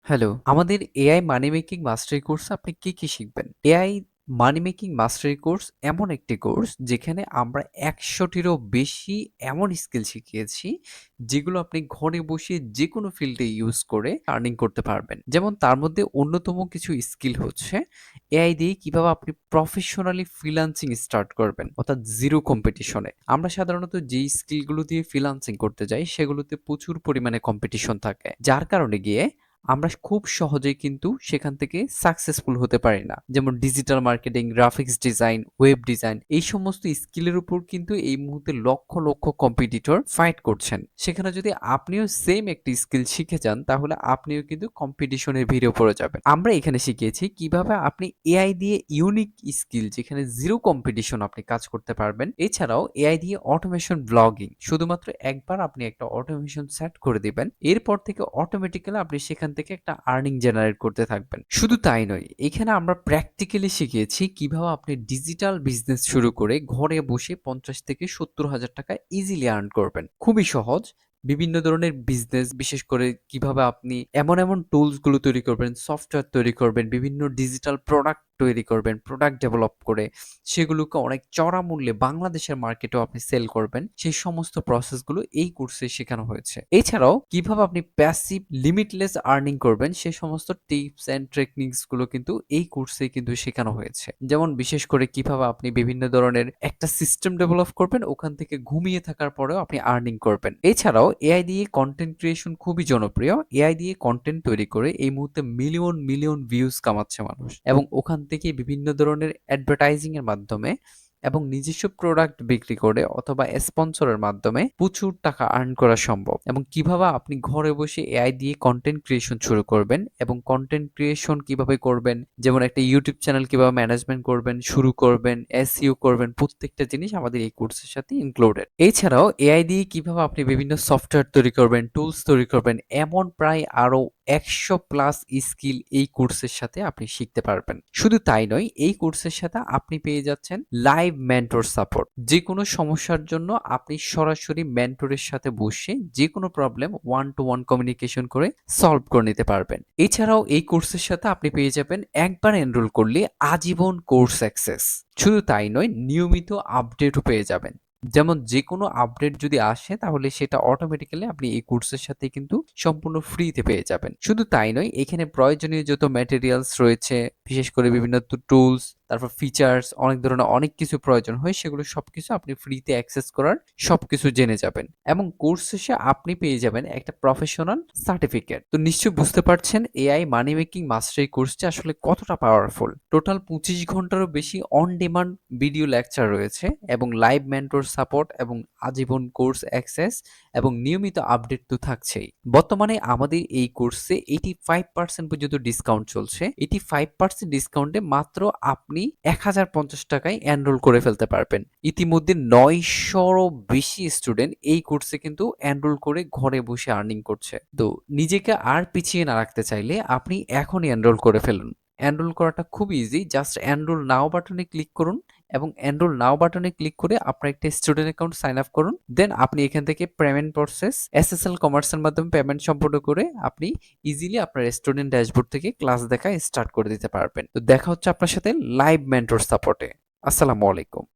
Hello, আমাদের AI মানি making মাস্টারি কোর্সে আপনি কি শিখবেন? এআই মানি মেকিং মাস্টারি কোর্স এমন একটি কোর্স যেখানে আমরা ১০০ টিরও বেশি এমন স্কিল শিখিয়েছি, যেগুলো আপনি ঘরে বসে যেকোনো ফিল্ডে ইউজ করে আর্নিং করতে পারবেন। যেমন তার মধ্যে অন্যতম কিছু স্কিল হচ্ছে এআই দিয়ে কিভাবে আপনি প্রফেশনালি ফ্রিল্যান্সিং স্টার্ট করবেন, অর্থাৎ জিরো কম্পিটিশনে। আমরা সাধারণত যেই স্কিলগুলো দিয়ে ফ্রিল্যান্সিং করতে যাই, সেগুলোতে প্রচুর পরিমাণে কম্পিটিশন থাকে। যার কারণে গিয়ে আমরা খুব সহজেই কিন্তু সেখান থেকে সাকসেসফুল হতে পারি না। যেমন digital marketing, graphics design, web design এই সমস্ত স্কিলের উপর কিন্তু এই মুহূর্তে লক্ষ লক্ষ কম্পিটিটর ফাইট করছেন। সেখানে যদি আপনিও সেম একটি স্কিল শিখে যান, তাহলে আপনিও কিন্তু কম্পিটিশনের ভিড়ে পড়ে যাবেন। আমরা এখানে শিখিয়েছি কিভাবে আপনি এআই দিয়ে ইউনিক স্কিল, যেখানে জিরো কম্পিটিশন আপনি কাজ করতে পারবেন। এছাড়াও এআই দিয়ে অটোমেশন ব্লগিং, শুধুমাত্র একবার আপনি একটা অটোমেশন সেট করে দিবেন, এরপর থেকে অটোমেটিক্যালি আপনি সেখান থেকে একটা আর্নিং জেনারেট করতে থাকবেন। শুধু তাই নয়, এখানে আমরা প্র্যাকটিক্যালি শিখিয়েছি কিভাবে আপনি ডিজিটাল বিজনেস শুরু করে ঘরে বসে ৫০ থেকে ৭০,০০০ টাকা ইজিলি আর্ন করবেন। খুবই সহজ। বিভিন্ন ধরনের বিজনেস, বিশেষ করে কিভাবে আপনি এমন এমন টুলস গুলো তৈরি করবেন, সফটওয়্যার তৈরি করবেন, বিভিন্ন ডিজিটাল প্রোডাক্ট তৈরি করবেন, প্রোডাক্ট ডেভেলপ করে সেগুলোকে অনেক চড়া মূল্যে বাংলাদেশের মার্কেটেও আপনি সেল করবেন, সেই সমস্ত প্রসেসগুলো এই কোর্সে শেখানো হয়েছে। এছাড়াও কিভাবে আপনি প্যাসিভ লিমিটলেস আর্নিং করবেন, সেই সমস্ত টিপস অ্যান্ড টেকনিক্স গুলো কিন্তু এই কোর্সে কিন্তু শেখানো হয়েছে। যেমন বিশেষ করে কিভাবে আপনি বিভিন্ন ধরনের একটা সিস্টেম ডেভেলপ করবেন, ওখান থেকে ঘুমিয়ে থাকার পরেও আপনি আর্নিং করবেন। এছাড়াও এআই দিয়ে কন্টেন্ট ক্রিয়েশন খুবই জনপ্রিয়। এআই দিয়ে কন্টেন্ট তৈরি করে এই মুহূর্তে মিলিয়ন মিলিয়ন ভিউজ কামাচ্ছে মানুষ, এবং ওখান থেকে বিভিন্ন ধরনের অ্যাডভার্টাইজিং এর মাধ্যমে এবং নিজস্ব প্রোডাক্ট বিক্রি করে অথবা স্পন্সরের মাধ্যমে প্রচুর টাকা আর্ন করা সম্ভব। এবং কিভাবে আপনি ঘরে বসে এআই দিয়ে কন্টেন্ট ক্রিয়েশন শুরু করবেন এবং কন্টেন্ট ক্রিয়েশন কিভাবে করবেন, যেমন একটা ইউটিউব চ্যানেল কিভাবে ম্যানেজমেন্ট করবেন, শুরু করবেন, এসইও করবেন, প্রত্যেকটা জিনিস আমাদের এই কোর্সের সাথে ইনক্লুডেড। এছাড়াও এআই দিয়ে কিভাবে আপনি বিভিন্ন সফটওয়্যার তৈরি করবেন, টুলস তৈরি করবেন, এমন প্রায় আরো ১০০ প্লাস স্কিল এই কোর্সের সাথে আপনি শিখতে পারবেন। শুধু তাই নয়, এই কোর্সের সাথে আপনি পেয়ে যাচ্ছেন লাইভ মেন্টর সাপোর্ট। যে কোনো সমস্যার জন্য আপনি সরাসরি মেন্টরের সাথে বসে যে কোনো problem one to one communication করে সলভ করে নিতে পারবেন। এছাড়াও এই কোর্সের সাথে আপনি পেয়ে যাবেন একবার এনরোল করলে আজীবন কোর্স অ্যাক্সেস। শুধু তাই নয়, নিয়মিত আপডেটও পেয়ে যাবেন। যেমন যেকোনো আপডেট যদি আসে, তাহলে সেটা অটোমেটিক্যালি আপনি এই কোর্সের সাথে কিন্তু সম্পূর্ণ ফ্রিতে পেয়ে যাবেন। শুধু তাই নয়, এখানে প্রয়োজনীয় যত ম্যাটেরিয়ালস রয়েছে, বিশেষ করে বিভিন্ন টুলস, তারপর ফিচার্স, অনেক ধরনের অনেক কিছু প্রয়োজন হয়, সেগুলো সবকিছু আপনি ফ্রিতে অ্যাক্সেস করার সবকিছু জেনে যাবেন। এবং কোর্স শেষে আপনি পেয়ে যাবেন একটা প্রফেশনাল সার্টিফিকেট। তো নিশ্চয়ই বুঝতে পারছেন এআই মানি মেকিং মাস্টারি কোর্সটি আসলে কতটা পাওয়ারফুল। টোটাল ২৫ ঘন্টারও বেশি অন ডিমান্ড ভিডিও লেকচার রয়েছে, এবং লাইভ মেন্টর সাপোর্ট, এবং আজীবন কোর্স অ্যাক্সেস, এবং নিয়মিত আপডেট তো থাকছেই। বর্তমানে আমাদের এই কোর্সে 85% পর্যন্ত ডিসকাউন্ট চলছে। 85% ডিসকাউন্টে মাত্র আপনি ১,০৫০ টাকায় এনরোল করে ফেলতে পারবেন। ইতিমধ্যে ৯০০রও বেশি স্টুডেন্ট এই কোর্সে কিন্তু এনরোল করে ঘরে বসে আর্নিং করছে। তো নিজেকে আর পিছিয়ে না রাখতে চাইলে আপনি এখনই এনরোল করে ফেলুন। এনরোল করাটা খুব ইজি। জাস্ট এনরোল নাও বাটনে ক্লিক করুন, এবং এনরোল নাও বাটনে ক্লিক করে আপনার একটা স্টুডেন্ট অ্যাকাউন্ট সাইন আপ করুন। দেন আপনি এখান থেকে পেমেন্ট প্রসেস এসএসএল কমার্সের মাধ্যমে পেমেন্ট সম্পন্ন করে আপনি ইজিলি আপনার স্টুডেন্ট ড্যাশবোর্ড থেকে ক্লাস দেখা স্টার্ট করে দিতে পারবেন। তো দেখা হচ্ছে আপনার সাথে লাইভ মেন্টর সাপোর্টে। আসসালামু আলাইকুম।